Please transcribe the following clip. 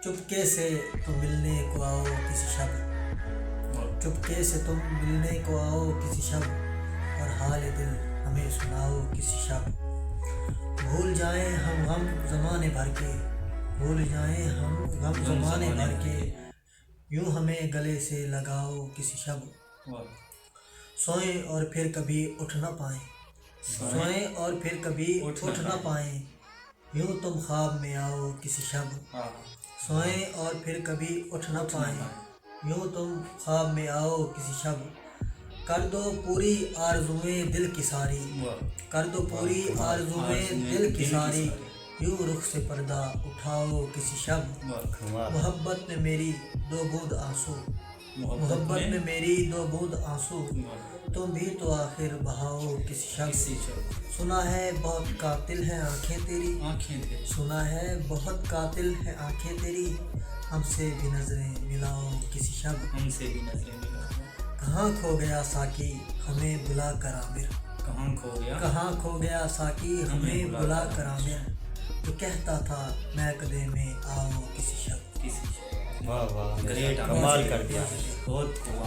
چپکے سے تم ملنے کو آؤ کسی شب، چپکے سے تم ملنے کو آؤ کسی شب، اور حال دل ہمیں سناؤ کسی شب۔ بھول جائیں ہم غم زمانے بھر کے، بھول جائیں ہم غم زمانے بھر کے، یوں ہمیں گلے سے لگاؤ کسی شب۔ سوئیں اور پھر کبھی اٹھ نہ پائیں، سوئیں اور پھر کبھی اٹھ نہ پائیں، یوں تم خواب میں آؤ کسی شب۔ سوئیں اور پھر کبھی اٹھ نہ پائیں، یوں تم خواب میں آؤ کسی شب۔ کر دو پوری آرزوئیں دل کی ساری، کر دو پوری آرزوئیں دل کی ساری، یوں رخ سے پردہ اٹھاؤ کسی شب۔ محبت میں میری دو بوند آنسو، محبت میں میری دو بوند آنسو، تم بھی تو آخر بہاؤ کسی شب۔ سنا ہے بہت قاتل ہیں آنکھیں تیری، سنا ہے بہت قاتل ہیں آنکھیں تیری، ہم سے بھی نظریں ملاؤ کسی شب۔ ہم سے بھی نظریں ملاؤ۔ کہاں کھو گیا ساقی ہمیں بلا کر عامر، کہاں کھو گیا، کہاں کھو گیا ساقی ہمیں بلا کر عامر، جو کہتا تھا میکدے میں آؤ کسی شب۔ کسی واہ واہ گریٹ، کمال کر دیا۔ بہت خوب